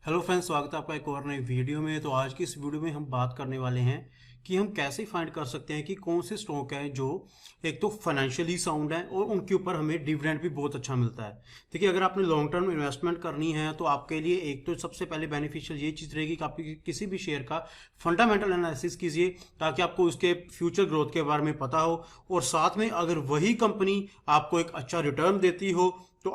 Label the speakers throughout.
Speaker 1: Hello friends, स्वागत है आपका एक और नई वीडियो में। तो आज की इस वीडियो में हम बात करने वाले हैं कि हम कैसे फाइंड कर सकते हैं कि कौन से स्टॉक हैं जो एक तो फाइनेंशियली साउंड है और उनके ऊपर हमें डिविडेंड भी बहुत अच्छा मिलता है। देखिए, अगर आपने लॉन्ग टर्म इन्वेस्टमेंट करनी है तो आपके लिए एक तो सबसे पहले बेनिफिशियल ये चीज़ रहेगी कि आप किसी भी शेयर का फंडामेंटल एनालिसिस कीजिए ताकि आपको उसके फ्यूचर ग्रोथ के बारे में पता हो, और साथ में अगर वही कंपनी आपको एक अच्छा रिटर्न देती हो तो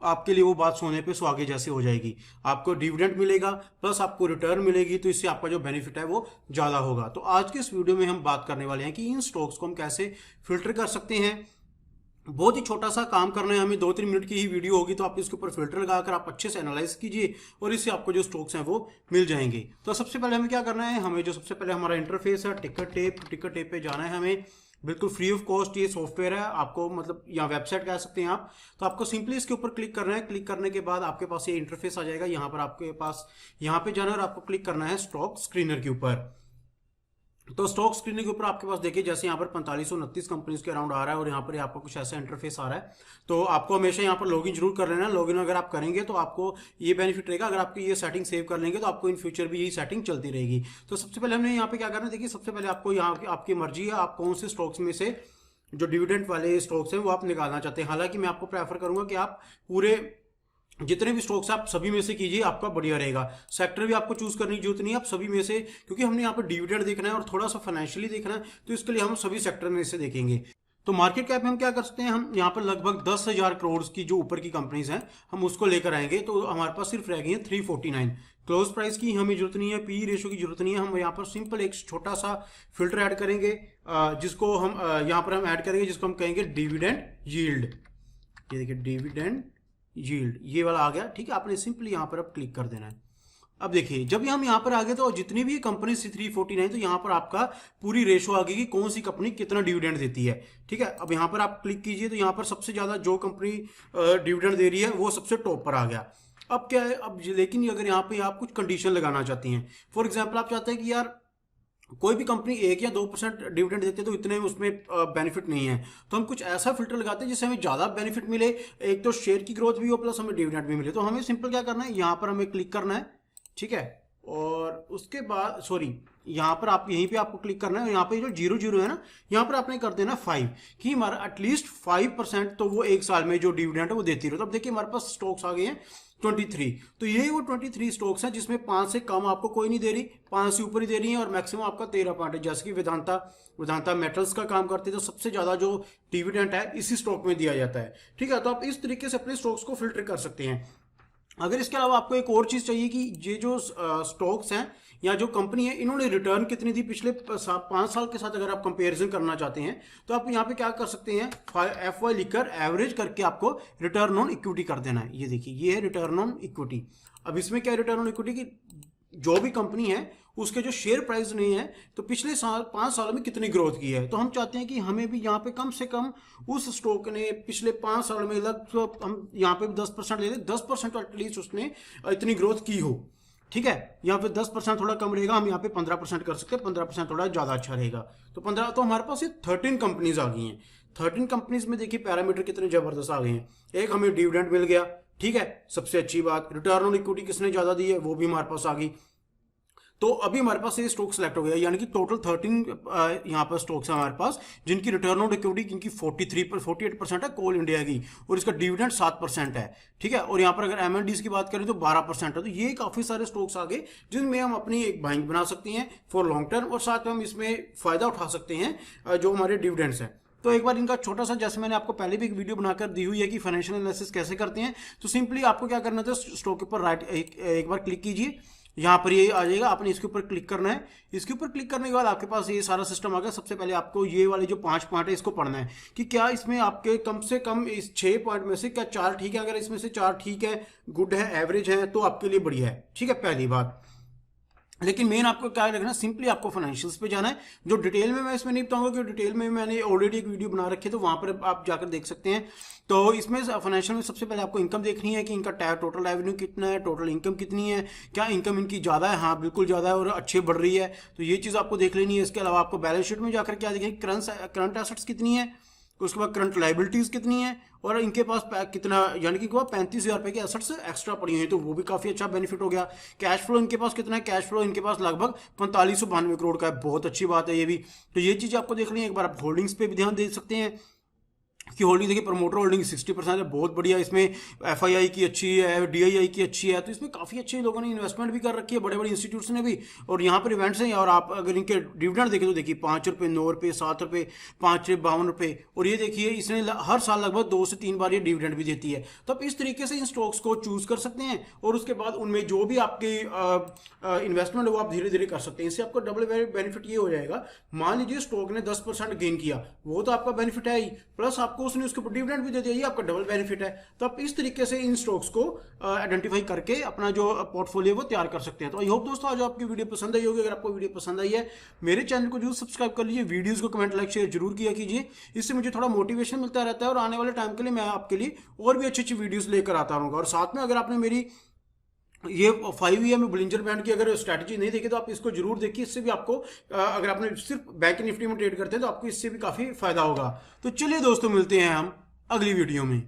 Speaker 1: आपके लिए वो बात सोने पे सुहागे जैसे हो जाएगी। आपको डिविडेंड मिलेगा प्लस आपको रिटर्न मिलेगी, तो इससे आपका जो बेनिफिट है वो ज़्यादा होगा। तो आज के इस वीडियो में हम बात करने वाले हैं कि इन स्टॉक्स को हम कैसे फिल्टर कर सकते हैं। बहुत ही छोटा सा काम करना है हमें, 2-3 मिनट की ही वीडियो होगी, तो आप इसके ऊपर फिल्टर लगाकर आप अच्छे से एनालाइज कीजिए और इससे आपको जो स्टॉक्स हैं वो मिल जाएंगे। तो सबसे पहले हमें क्या करना है, हमें जो सबसे पहले हमारा इंटरफेस है टिकर टेप पे जाना है हमें। बिल्कुल फ्री ऑफ कॉस्ट ये सॉफ्टवेयर है, आपको मतलब या वेबसाइट कह सकते हैं आप। तो आपको सिंपली इसके ऊपर क्लिक करना है। क्लिक करने के बाद आपके पास ये इंटरफेस आ जाएगा। यहाँ पर आपके पास यहाँ पे जाना है और आपको क्लिक करना है स्टॉक स्क्रीनर के ऊपर। तो स्टॉक स्क्रीनिंग के ऊपर आपके पास देखिए, जैसे यहाँ पर 4529 कंपनीज के अराउंड आ रहा है और यहाँ पर आपको कुछ ऐसा इंटरफेस आ रहा है। तो आपको हमेशा यहाँ पर लॉगिन जरूर कर लेना है। लॉगिन अगर आप करेंगे तो आपको ये बेनिफिट रहेगा, अगर आपकी ये सेटिंग सेव कर लेंगे तो आपको इन फ्यूचर भी यही सेटिंग चलती रहेगी। तो सबसे पहले हमने यहाँ पे क्या करना है, देखिए सबसे पहले आपको यहाँ आपकी मर्जी है आप कौन से स्टॉक्स में से जो डिविडेंड वाले स्टॉक्स हैं वो आप निकालना चाहते हैं। हालांकि मैं आपको प्रेफर करूंगा कि आप पूरे जितने भी स्टॉक्स आप सभी में से कीजिए, आपका बढ़िया रहेगा। सेक्टर भी आपको चूज करने की जरूरत नहीं है, आप सभी में से, क्योंकि हमने यहाँ पर डिविडेंड देखना है और थोड़ा सा फाइनेंशियली देखना है, तो इसके लिए हम सभी सेक्टर में से देखेंगे। तो मार्केट कैप में हम क्या कर सकते हैं, हम यहाँ पर लगभग 10,000 करोड़ की जो ऊपर की कंपनीज हैं हम उसको लेकर आएंगे। तो हमारे पास सिर्फ रह गई है 349। क्लोज प्राइस की हमें जरूरत नहीं है, पी रेशो की जरूरत नहीं है। हम यहाँ पर सिंपल एक छोटा सा फिल्टर ऐड करेंगे, जिसको हम यहाँ पर हम ऐड करेंगे, जिसको हम कहेंगे डिविडेंड यील्ड। ये देखिए डिविडेंड यील्ड ये वाला आ गया। ठीक है, आपने सिंपली यहाँ पर अब क्लिक कर देना है। अब देखिए, जब हम यहाँ पर आ गए तो जितनी भी कंपनी सी 349, तो यहाँ पर आपका पूरी रेशो आ गई कि कौन सी कंपनी कितना डिविडेंड देती है। ठीक है, अब यहाँ पर आप क्लिक कीजिए तो यहाँ पर सबसे ज्यादा जो कंपनी डिविडेंड दे रही है वो सबसे टॉप पर आ गया। अब क्या है, अब लेकिन अगर यहाँ पे आप कुछ कंडीशन लगाना चाहती हैं, फॉर एग्जाम्पल आप चाहते हैं कि यार कोई भी कंपनी 1 या 2% डिविडेंड देते हैं तो इतने उसमें बेनिफिट नहीं है, तो हम कुछ ऐसा फिल्टर लगाते हैं जिससे हमें ज़्यादा बेनिफिट मिले, एक तो शेयर की ग्रोथ भी हो प्लस हमें डिविडेंड भी मिले। तो हमें सिंपल क्या करना है, यहाँ पर हमें क्लिक करना है। ठीक है, और उसके बाद सॉरी, यहाँ पर आप यहीं पे आपको क्लिक करना है। यहाँ पे जो 00 है ना, यहाँ पर आपने कर देना 5 कि हमारा एटलीस्ट 5% तो वो एक साल में जो डिविडेंड है वो देती रहे। तो अब देखिए हमारे पास स्टॉक्स आ गए हैं 23। तो यही वो 23 स्टॉक्स हैं जिसमें 5 से कम आपको कोई नहीं दे रही, 5 से ऊपर ही दे रही है, और मैक्सिमम आपका 13 पॉइंट है। जैसे कि वेदांता मेटल्स का काम करती है, तो सबसे ज्यादा जो डिविडेंड है इसी स्टॉक में दिया जाता है। ठीक है, तो आप इस तरीके से अपने स्टॉक्स को फिल्टर कर सकते हैं। अगर इसके अलावा आपको एक और चीज चाहिए कि ये जो स्टॉक्स हैं या जो कंपनी है इन्होंने रिटर्न कितनी दी पिछले 5 साल के साथ, अगर आप कंपैरिजन करना चाहते हैं तो आप यहाँ पे क्या कर सकते हैं, FY लिखकर एवरेज करके आपको रिटर्न ऑन इक्विटी कर देना है। ये देखिए, ये है रिटर्न ऑन इक्विटी। अब इसमें क्या है रिटर्न ऑन इक्विटी की जो भी कंपनी है उसके जो शेयर प्राइस नहीं है तो पिछले 5 सालों में कितनी ग्रोथ की है। तो हम चाहते हैं कि हमें भी यहाँ पे कम से कम उस स्टॉक ने पिछले 5 सालों में लगभग, हम यहाँ पे 10% ले लें, 10% एटलीस्ट उसने इतनी ग्रोथ की हो। ठीक है, यहाँ पे 10% थोड़ा कम रहेगा, हम यहाँ पे 15% कर सकते हैं, 15% थोड़ा ज्यादा अच्छा रहेगा। तो 15, तो हमारे पास ये 13 कंपनीज आ गई हैं। 13 कंपनीज में देखिए पैरामीटर कितने जबरदस्त आ गए हैं। एक हमें डिविडेंड मिल गया, ठीक है, सबसे अच्छी बात। रिटर्न ऑन इक्विटी किसने ज्यादा दी है वो भी हमारे पास आ गई। तो अभी हमारे पास ये स्टॉक सेलेक्ट हो गया, यानी कि टोटल 13 यहाँ पर स्टॉक्स है हमारे पास जिनकी रिटर्न ऑन इक्विटी जिनकी 48% है कोल इंडिया की, और इसका डिविडेंड 7% है। ठीक है, और यहाँ पर अगर M&Ds की बात करें तो 12% है। तो ये काफी सारे स्टॉक्स आ गए जिनमें हम अपनी एक बाइंग बना सकते हैं फॉर लॉन्ग टर्म, और साथ में हम इसमें फायदा उठा सकते हैं जो हमारे डिविडेंड्स हैं। तो एक बार इनका छोटा सा, जैसे मैंने आपको पहले भी एक वीडियो बनाकर दी हुई है कि फाइनेंशियल एनालिसिस कैसे करते हैं, तो सिंपली आपको क्या करना था, स्टॉक के ऊपर राइट एक बार क्लिक कीजिए, यहाँ पर ये आ जाएगा, आपने इसके ऊपर क्लिक करना है। इसके ऊपर क्लिक करने के बाद आपके पास ये सारा सिस्टम आ गया। सबसे पहले आपको ये वाले जो 5 पॉइंट है इसको पढ़ना है कि क्या इसमें आपके कम से कम इस 6 पॉइंट में से क्या 4 ठीक है। अगर इसमें से 4 ठीक है, गुड है, एवरेज है, तो आपके लिए बढ़िया है। ठीक है, पहली बात। लेकिन मेन आपको क्या रखना, सिंपली आपको फाइनेंशियल्स पे जाना है। जो डिटेल में मैं इसमें नहीं बताऊंगा क्योंकि डिटेल में मैंने ऑलरेडी एक वीडियो बना रखी है, तो वहां पर आप जाकर देख सकते हैं। तो इसमें फाइनेंशियल में सबसे पहले आपको इनकम देखनी है कि इनका टोटल रेवेन्यू कितना है, टोटल इनकम कितनी है, क्या इनकम इनकी ज़्यादा है, हाँ बिल्कुल ज़्यादा है और अच्छी बढ़ रही है, तो ये चीज़ आपको देख लेनी है। इसके अलावा आपको बैलेंस शीट में जाकर क्या देखेंगे, करंट एसेट्स कितनी है, उसके बाद करंट लाइबिलिटीज कितनी है, और इनके पास कितना, यानी कि 35,000 रुपए के एसेट्स एक्स्ट्रा पड़ी हुई है, तो वो भी काफी अच्छा बेनिफिट हो गया। कैश फ्लो इनके पास कितना है, कैश फ्लो इनके पास लगभग 4592 करोड़ का है, बहुत अच्छी बात है ये भी। तो ये चीज आपको देखनी है। एक बार आप होल्डिंग्स पे भी ध्यान दे सकते हैं कि होल्डिंग देखिए, प्रमोटर होल्डिंग 60% है, बहुत बढ़िया। इसमें एफआईआई की अच्छी है, डीआईआई की अच्छी है, तो इसमें काफ़ी अच्छे लोगों ने इन्वेस्टमेंट भी कर रखी है, बड़े बड़े इंस्टीट्यूट्स ने भी। और यहाँ पर इवेंट्स हैं, और आप अगर इनके डिविडेंड देखें तो देखिए 5 रुपये, 9 रुपये, 7 रुपये, 5 रुपये, 52 रुपये, और ये देखिए इसने हर साल लगभग 2 से 3 बार ये डिविडेंड भी देती है। तो आप इस तरीके से इन स्टॉक्स को चूज कर सकते हैं, और उसके बाद उनमें जो भी आपकी इन्वेस्टमेंट है वो आप धीरे धीरे कर सकते हैं। इससे आपको डबल बेनिफिट ये हो जाएगा, मान लीजिए स्टॉक ने 10% गेन किया, वो तो आपका बेनिफिट है ही, प्लस आपको उसने उसके ऊपर डिविडेंड भी दे दिया, ये आपका डबल बेनिफिट है। तो आप इस तरीके से इन स्टॉक्स को आइडेंटिफाई करके अपना जो पोर्टफोलियो वो तैयार कर सकते हैं। तो आई होप दोस्तों आज आपकी वीडियो पसंद आई होगी। अगर आपको वीडियो पसंद आई है, मेरे चैनल को जरूर सब्सक्राइब कर लीजिए, वीडियोस को कमेंट, लाइक, शेयर जरूर किया कीजिए, इससे मुझे थोड़ा मोटिवेशन मिलता रहता है, और आने वाले टाइम के लिए मैं आपके लिए और भी अच्छी अच्छी वीडियोस लेकर आता रहूंगा। और साथ में अगर आपने मेरी ये 5 EM में बुलिंजर बैंड की अगर स्ट्रैटेजी नहीं देखी तो आप इसको जरूर देखिए। इससे भी आपको अगर आपने सिर्फ बैंक निफ्टी में ट्रेड करते हैं तो आपको इससे भी काफी फायदा होगा। तो चलिए दोस्तों, मिलते हैं हम अगली वीडियो में।